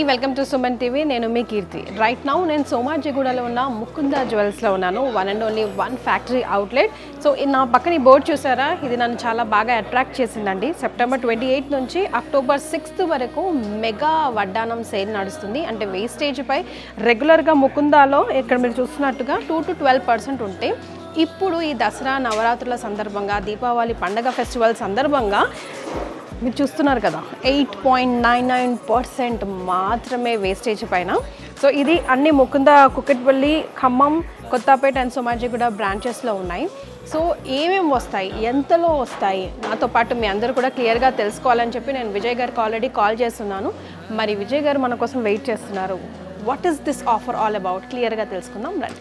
Welcome to Suman TV. నేను మీ కీర్తి. Right now నేను సోమాజిగూడలో ఉన్న ముకుందా జ్యువెల్స్లో ఉన్నాను. One and only one factory outlet. So నా పక్కన ఈ బోర్డు చూసారా, ఇది నన్ను చాలా బాగా అట్రాక్ట్ చేసిందండి. సెప్టెంబర్ 28 నుంచి అక్టోబర్ 6 వరకు మెగా వడ్డానం సేల్ నడుస్తుంది. అంటే వేస్టేజ్పై రెగ్యులర్గా ముకుందాలో ఇక్కడ మీరు చూస్తున్నట్టుగా 2 to 12% ఉంటే ఇప్పుడు ఈ దసరా నవరాత్రుల సందర్భంగా, దీపావళి పండగ ఫెస్టివల్ సందర్భంగా మీరు చూస్తున్నారు కదా 8.99% మాత్రమే వేస్టేజ్ పైన. సో ఇది అన్ని ముకుంద, కుకట్పల్లి, ఖమ్మం, కొత్తపేట అండ్ సోమాజిగూడ బ్రాంచెస్లో ఉన్నాయి. సో ఏమేమి వస్తాయి, ఎంతలో వస్తాయి, నాతో పాటు మీ అందరూ కూడా క్లియర్గా తెలుసుకోవాలని చెప్పి నేను విజయ్ గారికి ఆల్రెడీ కాల్ చేస్తున్నాను. మరి విజయ్ గారు మన కోసం వెయిట్ చేస్తున్నారు. What is this offer all about, క్లియర్గా తెలుసుకుందాం రండి.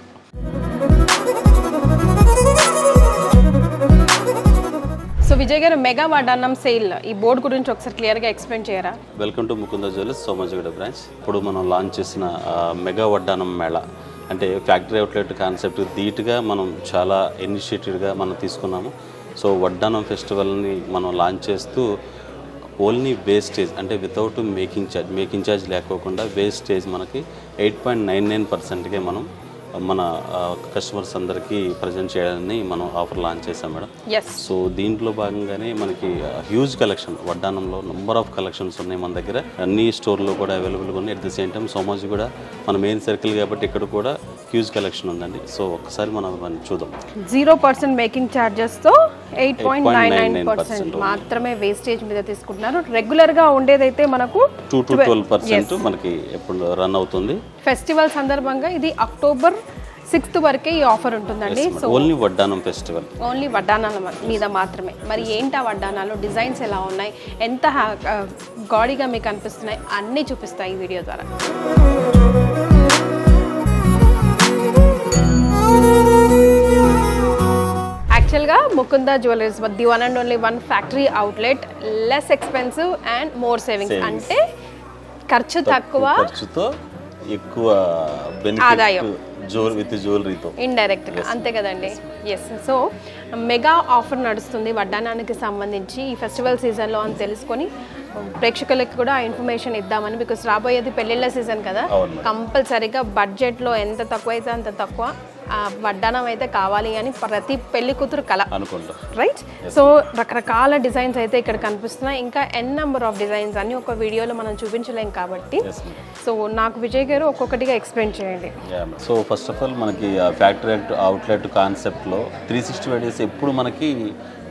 సో విజయ్ గారు, మెగా వడ్డానం సేల్ ఈ బోర్డు గురించి ఒకసారి క్లియర్గా ఎక్స్ప్లెయిన్ చేయరా? Welcome to Mukunda jewellers Somajiguda branch. ఇప్పుడు మనం లాంచ్ చేసిన మెగా వడ్డానం మేళ అంటే ఫ్యాక్టరీ అవుట్లెట్ కాన్సెప్ట్ ధీటుగా మనం చాలా ఇనిషియేటివ్గా మనం తీసుకున్నాము. సో వడ్డానం ఫెస్టివల్ని మనం లాంచ్ చేస్తూ ఓన్లీ వేస్టేజ్ అంటే వితౌట్ మేకింగ్ ఛార్జ్ లేకోకుండా వేస్టేజ్ మనకి 8.99%కే మనం మన కస్టమర్స్ అందరికీ ప్రజెంట్ చేయాలని మనం ఆఫర్ లాంచ్ చేసాం మేడం. సో దీంట్లో భాగంగానే మనకి హ్యూజ్ కలెక్షన్ వడ్డానంలో నెంబర్ ఆఫ్ కలెక్షన్స్ ఉన్నాయి మన దగ్గర. అన్ని స్టోర్లో కూడా అవైలబుల్గా ఉన్నాయి. అట్ ద సేమ్ టైం సోమాజి కూడా మన మెయిన్ సర్కిల్ కాబట్టి ఇక్కడ కూడా హ్యూజ్ కలెక్షన్ ఉందండి. సో ఒక్కసారి మనం చూద్దాం. 0% మేకింగ్ ఛార్జెస్తో 8.99% మాత్రమే వేస్టేజ్ మీద తీసుకుంటున్నారు. రెగ్యులర్గా ఉండేదైతే మనకు 2 to 12% మనకి ఎప్పుడు రన్ అవుతుంది. ఫెస్టివల్ సందర్భంగా ఇది అక్టోబర్ 6 వరకే ఈ ఆఫర్ ఉంటుందండి. సో ఓన్లీ వడ్డానం ఫెస్టివల్, ఓన్లీ వడ్డానాల మీద మాత్రమే. మరి ఏంటి ఆ వడ్డానాలు, డిజైన్స్ ఎలా ఉన్నాయి, ఎంత గాడిగా మీకు అనిపిస్తున్నాయి, అన్నీ చూపిస్తాయి ఈ వీడియో ద్వారా. యాక్చువల్గా Mukunda jewelleries the one and only one factory outlet, less expensive and more savings. అంటే ఖర్చు తక్కువ, ఖర్చుతో ఎక్కువ ఆదాయం విత్ జ్యువెలరీతో ఇండైరెక్ట్ గా, అంతే కదండి. ఎస్. సో మెగా ఆఫర్ నడుస్తుంది వడ్డానానికి సంబంధించి ఈ ఫెస్టివల్ సీజన్లో అని తెలుసుకొని ప్రేక్షకులకి కూడా ఆ ఇన్ఫర్మేషన్ ఇద్దామని. బికాస్ రాబోయేది పెళ్ళిళ్ళ సీజన్ కదా, కంపల్సరీగా బడ్జెట్లో ఎంత తక్కువ అయితే అంత తక్కువ వడ్డానం అయితే కావాలి అని ప్రతి పెళ్లి కూతురు కల అనుకుంటా, రైట్? సో రకరకాల డిజైన్స్ అయితే ఇక్కడ కనిపిస్తున్నాయి. ఇంకా నెంబర్ ఆఫ్ డిజైన్స్ అన్ని ఒక వీడియోలో మనం చూపించలేం కాబట్టి సో నాకు విజయ్ గారు ఒక్కొక్కటిగా ఎక్స్ప్లెయిన్ చేయండి. సో ఫస్ట్ ఆఫ్ ఆల్ మనకి ఫ్యాక్టరీ అవుట్లెట్ కాన్సెప్ట్లో 365 డేస్ ఎప్పుడు మనకి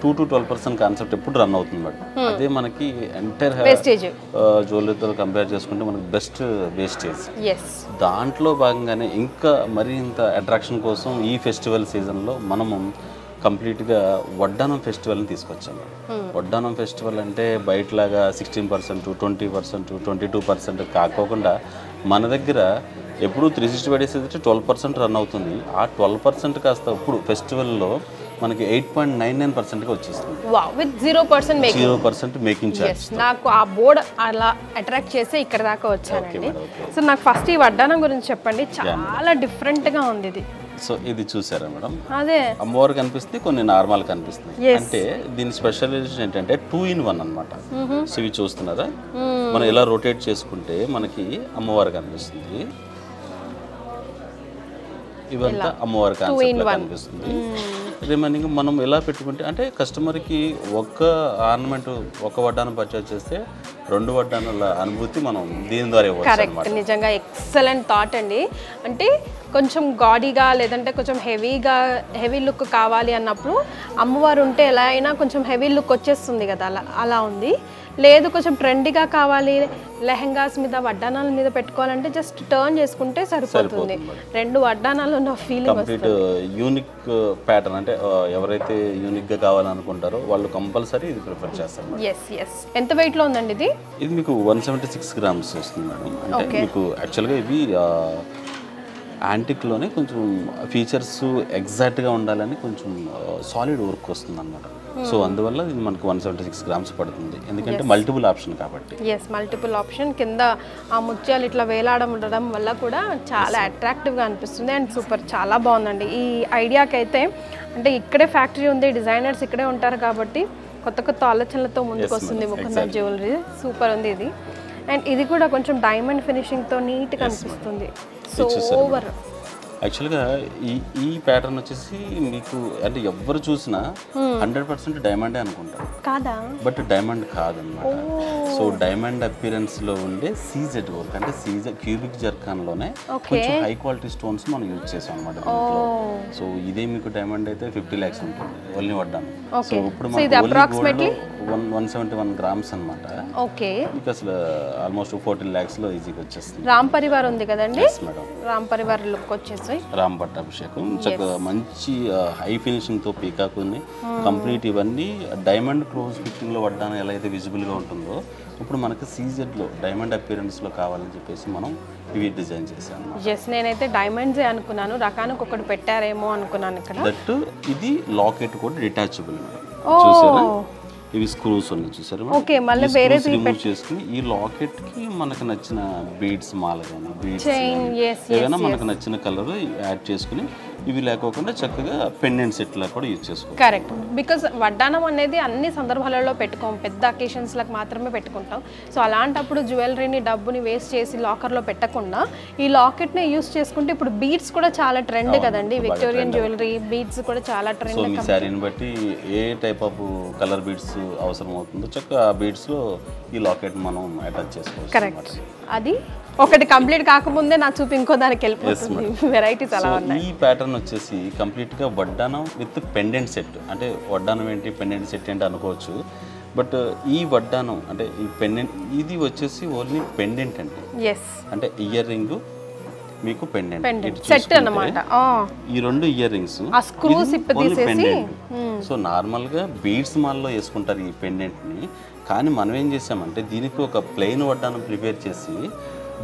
2 to 12% కాన్సెప్ట్ ఎప్పుడు రన్ అవుతుంది మేడం. అదే మనకి ఎంటైర్ వేస్టేజ్ జ్యువెలరీతో కంపేర్ చేసుకుంటే మనకి బెస్ట్ వేస్టేజ్. ఎస్. దాంట్లో భాగంగానే ఇంకా మరి ఇంత అట్రాక్షన్ కోసం ఈ ఫెస్టివల్ సీజన్లో మనము కంప్లీట్గా వడ్డానం ఫెస్టివల్ని తీసుకొచ్చాము. వడ్డానం ఫెస్టివల్ అంటే బయటలాగా 16%, 20%, 22% కాకోకుండా మన దగ్గర ఎప్పుడు 365 డేస్ అయితే 12% రన్ అవుతుంది. ఆ 12% కాస్త ఇప్పుడు ఫెస్టివల్లో మనకి 8.99%గా వచ్చేస్తుంది. With 0% making charge. నాకు ఆ బోర్డ్ అలా అట్రాక్ట్ చేసి ఇక్కడ దాకా వచ్చానండి. సో నాకు ఫస్ట్ ఈ వడ్డానం గురించి చెప్పండి. చాలా డిఫరెంట్గా ఉంది ఇది. సో ఇది చూసారా మేడం, అదే అమ్మవారు కనిపిస్తుంది, కొన్ని నార్మల్ కనిపిస్తుంది. అంటే దీని స్పెషలైజేషన్ ఏంటంటే 2 in 1 అనమాట. సో ఇవి చూస్తున్నారా, మనం ఇలా రొటేట్ చేసుకుంటే మనకి అమ్మవారు కనిపిస్తుంది, ఇవంతా అమ్మవారి కాన్సెప్ట్ కనిపిస్తుంది. రిమైనింగ్ మనం ఎలా పెట్టుకుంటే అంటే కస్టమర్కి ఒక్క ఆర్నమెంట్, ఒక వడ్డానం పర్చేజ్ చేస్తే 2 వడ్డానాల అనుభూతి మనం దీని ద్వారా ఇవ్వచ్చు. నిజంగా ఎక్సలెంట్ థాట్ అండి. అంటే కొంచెం గాడీగా లేదంటే కొంచెం హెవీ లుక్ కావాలి అన్నప్పుడు అమ్మవారు ఉంటే ఎలా అయినా కొంచెం హెవీ లుక్ వచ్చేస్తుంది కదా, అలా ఉంది. లేదు కొంచెం ట్రెండీగా కావాలి, లెహెంగాస్ మీద వడ్డానాల మీద పెట్టుకోవాలంటే జస్ట్ టర్న్ చేసుకుంటే సరిపోతుంది. 2 వడ్డానాలు ఉన్న ఫీలింగ్ కంప్లీట్ యూనిక్ ప్యాటర్న్. అంటే ఎవరైతే యూనిక్గా కావాలనుకుంటారో వాళ్ళు కంపల్సరీ ఇది ప్రిఫర్ చేస్తారు. Yes yes. ఎంత వెయిట్లో ఉందండి ఇది? ఇది మీకు 176 grams వస్తుంది మేడం. అంటే మీకు యాక్చువల్గా ఇవి యాంటిక్లోనే కొంచెం ఫీచర్స్ ఎగ్జాక్ట్గా ఉండాలని కొంచెం సాలిడ్ వర్క్ వస్తుంది అన్నమాట. సో అందువల్ల ఇది మనకు 176 grams పడుతుంది, ఎందుకంటే మల్టిపుల్ ఆప్షన్ కాబట్టి. Yes, multiple option. కింద ఆ ముత్యాలు ఇట్లా వేలాడడం ఉండడం వల్ల కూడా చాలా అట్రాక్టివ్గా అనిపిస్తుంది. అండ్ సూపర్, చాలా బాగుందండి ఈ ఐడియాకి అయితే. అంటే ఇక్కడే ఫ్యాక్టరీ ఉంది, డిజైనర్స్ ఇక్కడే ఉంటారు కాబట్టి కొత్త కొత్త ఆలోచనలతో ముందుకు వస్తుంది ముకుందా జ్యువెలరీ. సూపర్ ఉంది ఇది. అండ్ ఇది కూడా కొంచెం డైమండ్ ఫినిషింగ్తో నీట్గా అనిపిస్తుంది. సో ఓవర్ యాక్చువల్గా ఈ ప్యాటర్న్ వచ్చేసి మీకు అంటే ఎవరు చూసినా 100% డైమండే అనుకుంటారు కాదా, బట్ డైమండ్ కాదన్నమాట. సో డైమండ్ అపిరెన్స్ లో ఉండే సీజెడ్ వర్క్ అంటే క్యూబిక్ జర్కాన్లోనే కొంచెం హై క్వాలిటీ స్టోన్స్ మనం యూజ్ చేసాం అనమాట. సో ఇదే మీకు డైమండ్ అయితే 50 lakhs ఉంటుంది ఓన్లీ వడ్డాను. సో ఇప్పుడు మనకి 171 grams అనమాట. మీకు అసలు ఆల్మోస్ట్ 14 lakhs లో ఈజీగా వచ్చేస్తుంది. రామ్ పరివార్ ఉంది కదండి, మేడం రామ్ పరివార్ లుక్ వచ్చేసి రామ్ పట్టాభిషేకం చక్కగా మంచి హై ఫినిషింగ్ తో పీకాక్ ఉంది కంప్లీట్. ఇవన్నీ డైమండ్ క్లోజ్ ఫిట్టింగ్ లో వడ్డాను ఎలా అయితే విజిబుల్ గా ఉంటుందో ఇప్పుడు మనకి సీజెడ్ లో డైమండ్ అపిరెన్స్ లో కావాలని చెప్పేసి మనం ఇవి డిజైన్ చేశాను. నేనైతే డైమండ్స్ అనుకున్నాను, రకానికి ఒకటి పెట్టారేమో అనుకున్నాను ఇక్కడ. దట్ ఇది లాకెట్ కూడా డిటాచబుల్ చూసారా, ఇవి స్క్రూస్ ఉన్నాయి చూసారు. ఓకే, మళ్ళీ వేరే రిమూవ్ చేసుకుని ఈ లాకెట్ కి మనకు నచ్చిన బీడ్స్ మాల కానీ బీడ్స్ ఏదైనా మనకు నచ్చిన కలర్ యాడ్ చేసుకుని ఇవి లేకోకుండా చక్కగా పెండెంట్ సెట్ లా కూడా యూజ్ చేసుకోవచ్చు. కరెక్ట్, బికాస్ వడ్డానం అనేది అన్ని సందర్భాలలో పెట్టుకోం, పెద్ద అకేషన్స్ లకు మాత్రమే పెట్టుకుంటాం. సో అలాంటప్పుడు జ్యువెలరీని డబ్బుని వేస్ట్ చేసి లాకర్లో పెట్టకుండా ఈ లాకెట్ని యూస్ చేసుకుంటే ఇప్పుడు బీడ్స్ కూడా చాలా ట్రెండ్ కదండి, విక్టోరియన్ జ్యువెలరీ బీడ్స్ కూడా చాలా ట్రెండ్. సో మీ శారీని బట్టి ఏ టైప్ ఆఫ్ కలర్ బీడ్స్ అవసరం అవుతుందో చక్కగా ఆ బీడ్స్ లో ఈ లాకెట్ మనం అటాచ్ చేసుకోవచ్చు. కరెక్ట్, అది ఒకటి కంప్లీట్ కాకముందే నా చూపు ఇంకో దానికి వెళ్ళిపోతుంది. వెరైటీస్ అలా ఉన్నాయి. ఈ ప్యాటర్న్ వచ్చేసి కంప్లీట్ గా వడ్డానం విత్ పెండెంట్ సెట్. అంటే వడ్డానం ఏంటి పెండెంట్ సెట్ ఏంటి అనుకోవచ్చు, బట్ ఈ వడ్డానం అంటే ఈ పెండెంట్ ఇది వచ్చేసి ఓన్లీ పెండెంట్ అండి. అంటే ఇయర్ రింగ్ మీకు పెండెంట్ సెట్ అన్నమాట. ఈ రెండు ear rings pendant. So normal గా బీడ్స్ మాల్లో వేసుకుంటారు ఈ పెండెంట్ ని, కానీ మనం ఏం చేసామంటే దీనికి ఒక ప్లెయిన్ వడ్డానం ప్రిపేర్ చేసి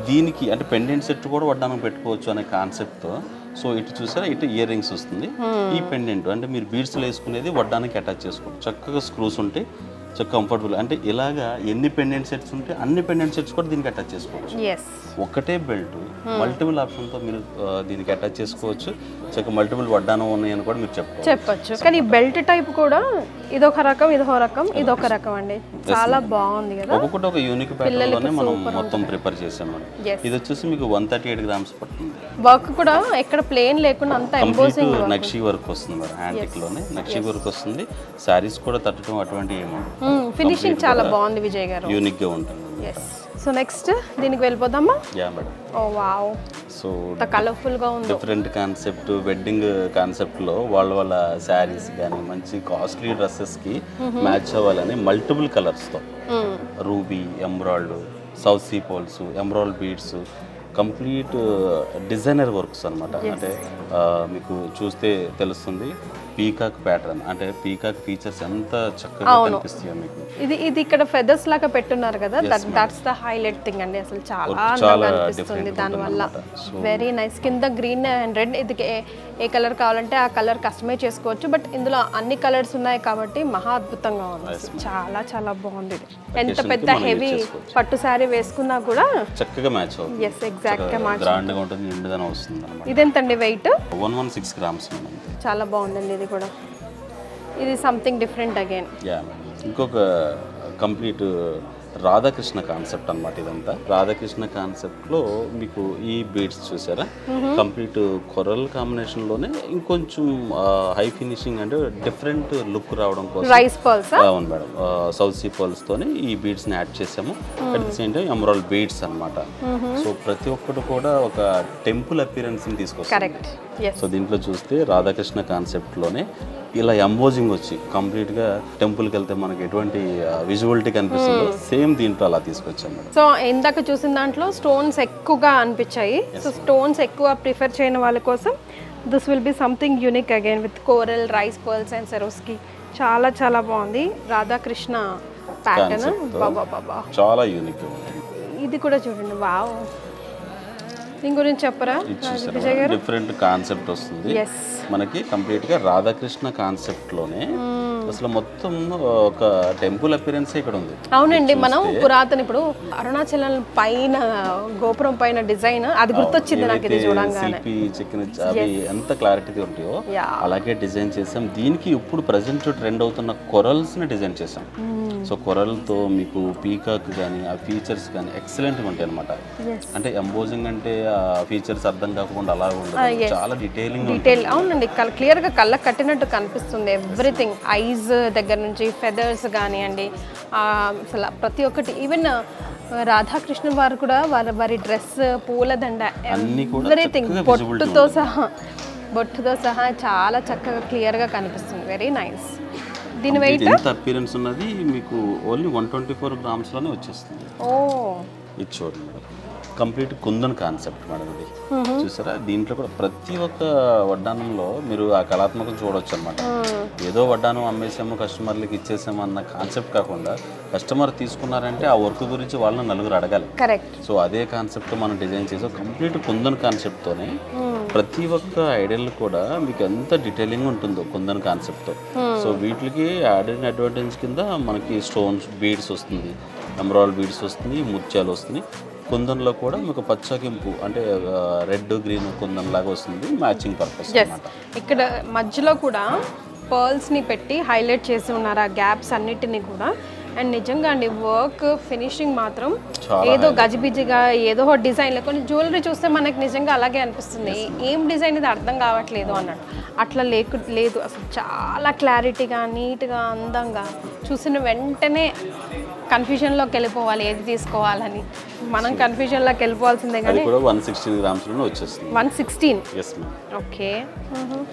దీనికి అంటే పెండెంట్ సెట్ కూడా వడ్డానం పెట్టుకోవచ్చు అనే కాన్సెప్ట్తో. సో ఇటు చూసారా, ఇటు ఇయర్ రింగ్స్ వస్తుంది, ఈ పెండెంట్ అంటే మీరు బీడ్స్లో వేసుకునేది వడ్డానికి అటాచ్ చేసుకోవచ్చు. చక్కగా స్క్రూస్ ఉంటాయి, చక్కగా కంఫర్టబుల్. అంటే ఇలాగా ఎన్ని పెండెంట్ సెట్స్ ఉంటే అన్ని పెండెంట్ సెట్స్ కూడా దీనికి అటాచ్ చేసుకోవచ్చు. ఒకటే బెల్ట్ మల్టిపుల్ ఆప్షన్తో మీరు దీనికి అటాచ్ చేసుకోవచ్చు. చక్కగా మల్టిపుల్ వడ్డానం ఉన్నాయని కూడా మీరు చెప్పొచ్చు. కానీ బెల్ట్ టైప్ కూడా ఇదొక రకం, ఇదొక రకం, ఇదొక రకం అండి. చాలా బాగుంది కదా, ఒక్కొక్కటి ఒక యూనిక్ ప్యాటర్న్లోనే మనం మొత్తం ప్రిపేర్ చేసాము. ఇది వచ్చేసి మీకు 138 grams పడుతుంది. వర్క్ కూడా ఎక్కడ ప్లేన్ లేకుండా అంతా ఎంబోసింగ్ నక్షీ వర్క్ వస్తుంది మేడం, హ్యాండ్టిక్ లోనే నక్షీ వర్క్ వస్తుంది. సారీస్ కూడా తట్టడం అటువంటి ఏముంటుంది. ఫినిషింగ్ చాలా బాగుంది విజయ్ గారు, యూనిక్ గా ఉంటుంది. సో నెక్స్ట్ దీనికి వెళ్ళిపోదామా? Yeah madam. Oh wow, so colourful గా ఉంది. డిఫరెంట్ కాన్సెప్ట్ వెడ్డింగ్ కాన్సెప్ట్ లో వాళ్ళ శారీస్ కానీ మంచి కాస్ట్లీ డ్రెస్సెస్ కి మ్యాచ్ అవ్వాలని మల్టిపుల్ కలర్స్ తో ruby, emerald, south sea pearls, emerald beads, complete designer works అనమాట. అంటే మీకు చూస్తే తెలుస్తుంది పీకాక్ ప్యాటర్న్, అంటే పీకాక్ ఫీచర్స్ ఎంత చక్కగా కనిపిస్తాయో మీకు. ఇది ఇక్కడ ఫెదర్స్ లాగా పెట్టున్నారు కదా, దట్స్ ద హైలైట్ థింగ్ అండి. అసలు చాలా అందంగా అనిపిస్తుంది దానివల్ల. Very nice. కింద గ్రీన్ అండ్ రెడ్, ఇది ఏ కలర్ కావాలంటే ఆ కలర్ కస్టమైజ్ చేసుకోవచ్చు. బట్ ఇందులో అన్ని కలర్స్ ఉన్నాయి కాబట్టి మహా అద్భుతంగా ఉంది. చాలా చాలా బాగుంది. ఎంత పెద్ద హెవీ పట్టు శారీ వేసుకున్నా కూడా చక్కగా మ్యాచ్ అవుతుంది. ఎగ్జాక్ట్ గా మ్యాచ్ గ్రాండ్ గా ఉంటుంది, నిండుదనం వస్తుంది అన్నమాట. ఇదెంతండి వెయిట్? 116 grams. చాలా బాగుందండి ఇది కూడా. ఇది సంథింగ్ డిఫరెంట్ అగైన్. ఇంకొక కంప్లీట్ రాధాకృష్ణ కాన్సెప్ట్ అనమాట. ఇదంతా రాధాకృష్ణ కాన్సెప్ట్ లో మీకు ఈ బీడ్స్ చూసారా, కంప్లీట్ కొరల్ కాంబినేషన్ లోనే ఇంకొంచెం హై ఫినిషింగ్ అంటే డిఫరెంట్ లుక్ రావడం కోసం రైస్ పర్ల్స్ అవును మేడం, సౌత్ సీ పర్ల్స్ తోని ఈ బీడ్స్ ని యాడ్ చేసాము. At the same time emerald beads అనమాట. సో ప్రతి ఒక్కటి కూడా ఒక టెంపుల్ అపిరెన్స్ ని తీసుకొస్తుంది. సో దీంట్లో చూస్తే రాధాకృష్ణ కాన్సెప్ట్ లోనే ఇలా ఎంబోజింగ్ వచ్చి కంప్లీట్ గా టెంపుల్ కి వెళ్తే మనకి ఎటువంటి విజువలిటీ కనిపిస్తుందో సేమ్ దీంట్లో అలా తీసుకొచ్చాం మేడం. సో ఇందాక చూసిన దాంట్లో స్టోన్స్ ఎక్కువగా అనిపించాయి. సో స్టోన్స్ ఎక్కువ ప్రిఫర్ చేయని వాళ్ళ కోసం this will be something unique again with coral, rice pearls and సెరోస్కి. చాలా చాలా బాగుంది. రాధాకృష్ణ ప్యాటర్న్ బాబా చాలా యూనిక్. ఇది కూడా చూడండి, వావ్. దీని గురించి చెప్పరా? డిఫరెంట్ కాన్సెప్ట్ వస్తుంది మనకి. కంప్లీట్ గా రాధాకృష్ణ కాన్సెప్ట్ లోనే అసలు మొత్తం ఒక టెంపుల్ అపిరెన్స్ ఇక్కడ ఉంది. అవునండి, మనం పురాతన ఇప్పుడు అరుణాచలం పైన గోపురం పైన డిజైన్ అది గుర్తొచ్చింది నాకు ఇది చూడంగానే. అవి ఎంత క్లారిటీగా ఉంటాయో అలాగే డిజైన్ చేసాం. దీనికి ఇప్పుడు ప్రజెంట్ ట్రెండ్ అవుతున్న కొరల్స్ ని డిజైన్ చేసాం. సో కొరల్తో మీకు పీకాక్ కానీ ఆ ఫీచర్స్ కానీ ఎక్సలెంట్గా ఉంటాయి అనమాట. అంటే ఎంబోజింగ్ అంటే ఆ ఫీచర్స్ అర్థం కాకుండా అలా ఉండదు, చాలా డీటెయిల్. అవునండి, క్లియర్గా కళ్ళకు కట్టినట్టు కనిపిస్తుంది. ఎవ్రీథింగ్, ఐజ్ దగ్గర నుంచి ఫెదర్స్ కానివ్వండి, అసలు ప్రతి ఒక్కటి. ఈవెన్ రాధాకృష్ణ వారు కూడా వారి డ్రెస్, పూలదండ, ఎవ్రీథింగ్ బొట్టుతో సహా చాలా చక్కగా క్లియర్గా కనిపిస్తుంది. Very nice. దీని వెయిట్ ఎంత అపియరెన్స్ ఉన్నది మీకు ఓన్లీ 124 గ్రామ్స్లోనే వచ్చేస్తుంది. ఓ, ఇది చూడండి madam, complete kundan concept madam ఇది. చూసారా, దీంట్లో కూడా ప్రతి ఒక్క వడ్డానంలో మీరు ఆ కళాత్మకం చూడవచ్చు అనమాట. ఏదో వడ్డానం అమ్మేసాము కస్టమర్లకి ఇచ్చేసాము అన్న కాన్సెప్ట్ కాకుండా, కస్టమర్ తీసుకున్నారంటే ఆ వర్క్ గురించి వాళ్ళని నలుగురు అడగాలి. కరెక్ట్. సో అదే కాన్సెప్ట్ మనం డిజైన్ చేసాం, కంప్లీట్ కుందన్ కాన్సెప్ట్తోనే. ప్రతి ఒక్క ఐడియల్ కూడా మీకు ఎంత డీటెయిలింగ్ ఉంటుందో కుందన్ కాన్సెప్ట్తో. సో వీటికి యాడెడ్ అడ్వాంటేజ్ కింద మనకి స్టోన్స్, బీడ్స్ వస్తుంది, ఎమరాల్డ్ బీడ్స్ వస్తుంది, ముత్యాలు వస్తుంది. కుందన్లో కూడా మీకు పచ్చకింపు అంటే రెడ్ గ్రీన్ కుందన్ లాగా వస్తుంది, మ్యాచింగ్ పర్పస్. ఇక్కడ మధ్యలో కూడా పర్ల్స్ని పెట్టి హైలైట్ చేసి ఉన్నారు ఆ గ్యాప్స్ అన్నిటిని కూడా. అండ్ నిజంగా అండి, వర్క్ ఫినిషింగ్ మాత్రం ఏదో గజిబిజిగా ఏదో డిజైన్లో, కొన్ని జ్యువెలరీ చూస్తే మనకి నిజంగా అలాగే అనిపిస్తుంది, ఏం డిజైన్ ఇది అర్థం కావట్లేదు అన్నట్టు. అట్లా లేదు, అసలు చాలా క్లారిటీగా, నీట్గా, అందంగా, చూసిన వెంటనే కన్ఫ్యూజన్లోకి వెళ్ళిపోవాలి ఏది తీసుకోవాలని. మనం కన్ఫ్యూజన్లోకి వెళ్ళిపోవాల్సిందే. కానీ 116 గ్రామ్స్లోనే వచ్చేస్తుంది. 116. Yes ma'am. ఓకే.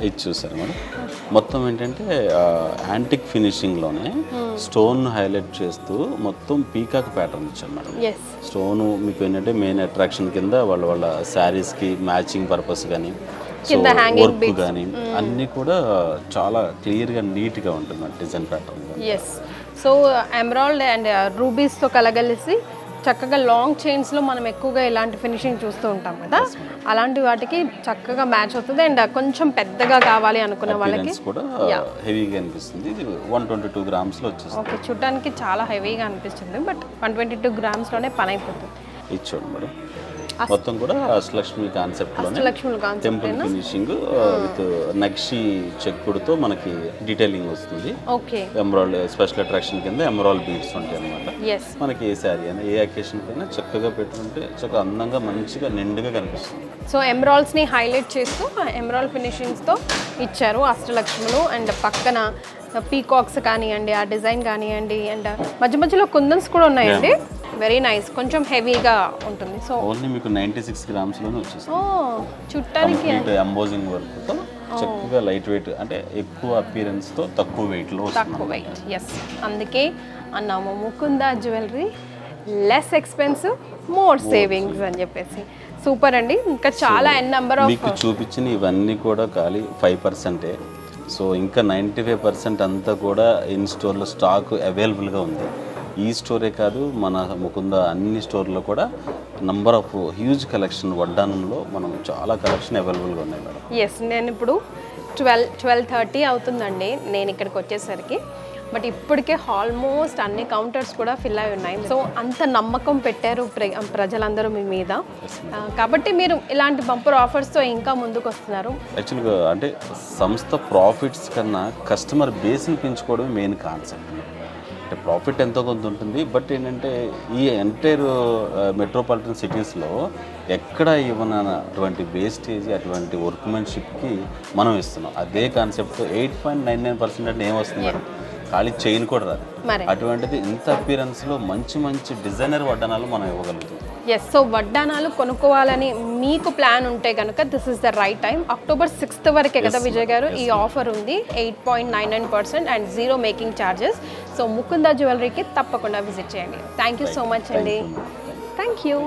ఇది చూసారు మేడం, మొత్తం ఏంటంటే యాంటిక్ ఫినిషింగ్లోనే స్టోన్ హైలైట్ చేస్తూ మొత్తం పీకాక్ ప్యాటర్న్ ఇచ్చారు మేడం. స్టోన్ మీకు ఏంటంటే మెయిన్ అట్రాక్షన్ కింద వాళ్ళ శారీస్కి మ్యాచింగ్ పర్పస్ కానీ, సో వర్క్ కానీ అన్నీ కూడా చాలా క్లియర్గా నీట్గా ఉంటుంది design pattern. Yes. So emerald and రూబీస్తో కలగలిసి చక్కగా లాంగ్ చైన్స్లో మనం ఎక్కువగా ఇలాంటి ఫినిషింగ్ చూస్తూ ఉంటాం కదా, అలాంటి వాటికి చక్కగా మ్యాచ్ అవుతుంది. అండ్ కొంచెం పెద్దగా కావాలి అనుకున్న వాళ్ళకి కూడా హెవీగా అనిపిస్తుంది. ఇది 122 గ్రామ్స్లో వచ్చేస్తుంది. ఓకే, చూడటానికి చాలా హెవీగా అనిపిస్తుంది, బట్ 122 గ్రామ్స్లోనే పని అయిపోతుంది. ఇది చూడండి మేడం, మొత్తం కూడా అష్టలక్ష్మి కాన్సెప్ట్లోనే టెంపుల్ ఫినిషింగ్ విత్ నక్షి చెక్కుడుతో మనకి డీటెయిలింగ్ వస్తుంది. ఓకే. ఎమరాల్డ్ స్పెషల్ అట్రాక్షన్ కింద ఎమరాల్డ్ బీడ్స్ ఉంటాయి అనమాట. మనకి ఏ శారీ అయినా ఏ అకేషన్ కైనా చక్కగా పెట్టుకుంటే చక్కగా అందంగా మంచిగా నిండుగా కనిపిస్తుంది. సో ఎమరాల్డ్స్ని హైలైట్ చేస్తూ ఎమరాల్డ్ ఫినిషింగ్స్తో ఇచ్చారు అష్టలక్ష్ములు. అండ్ పక్కన పీకాక్స్ కానివ్వండి, ఆ డిజైన్ కానివ్వండి, అండ్ మధ్య మధ్యలో కుందన్స్ కూడా ఉన్నాయండి. వెరీ నైస్, కొంచెం హెవీగా ఉంటుంది. సో ఓన్లీ మీకు 96 గ్రామ్స్లోనే వచ్చేస్తుంది. చుట్టానికి ఎంబోజింగ్ వర్క్తో చక్కగా లైట్ వెయిట్, అంటే ఎక్కువ అపియరెన్స్తో తక్కువ వెయిట్లో. తక్కువ వెయిట్, ఎస్. అందుకే అన్నాము Mukunda jewellery less expensive, more savings అని చెప్పేసి. సూపర్ అండి. ఇంకా చాలా నెంబర్ ఆఫ్ మీకు చూపించిన ఇవన్నీ కూడా ఖాళీ 5%. సో ఇంకా 95% అంతా కూడా ఇన్ స్టోర్లో స్టాక్ అవైలబుల్గా ఉంది. ఈ స్టోరే కాదు, మన ముకుంద అన్ని స్టోర్లో కూడా నంబర్ ఆఫ్ హ్యూజ్ కలెక్షన్ వడ్డానంలో మనం చాలా కలెక్షన్ అవైలబుల్గా ఉన్నాయి మేడం. ఎస్, నేను ఇప్పుడు 12:30 అవుతుందండి నేను ఇక్కడికి వచ్చేసరికి. బట్ ఇప్పటికే ఆల్మోస్ట్ అన్ని కౌంటర్స్ కూడా ఫిల్ అయి ఉన్నాయి. సో అంత నమ్మకం పెట్టారు ప్రజలందరూ మీ మీద, కాబట్టి మీరు ఇలాంటి బంపర్ ఆఫర్స్తో ఇంకా ముందుకు వస్తున్నారు. యాక్చువల్గా అంటే సంస్థ ప్రాఫిట్స్ కన్నా కస్టమర్ బేస్ని పెంచుకోవడం మెయిన్ కాన్సెప్ట్. అంటే ప్రాఫిట్ ఎంతో కొంత ఉంటుంది, బట్ ఏంటంటే ఈ ఎంటైర్ మెట్రోపాలిటన్ సిటీస్లో ఎక్కడ ఇవ్వన అటువంటి వేస్టేజ్, అటువంటి వర్క్మెన్షిప్కి మనం ఇస్తున్నాం. అదే కాన్సెప్ట్ 8.99% అంటే ఏమొస్తుంది మేడం, ఖాళీ చైన్ కూడా రాదు. అటువంటిది ఇంత అపియరెన్స్లో మంచి మంచి డిజైనర్ వడ్డానాలు మనం ఇవ్వగలుగుతాం. ఎస్. సో వడ్డానాలు కొనుక్కోవాలని మీకు ప్లాన్ ఉంటే కనుక this is the right time. October 6th వరకే కదా విజయ్ గారు ఈ ఆఫర్ ఉంది. 8.99% and 0 making charges. So Mukunda జ్యువెలరీకి తప్పకుండా విజిట్ చేయండి. థ్యాంక్ యూ సో మచ్ అండి. Thank you.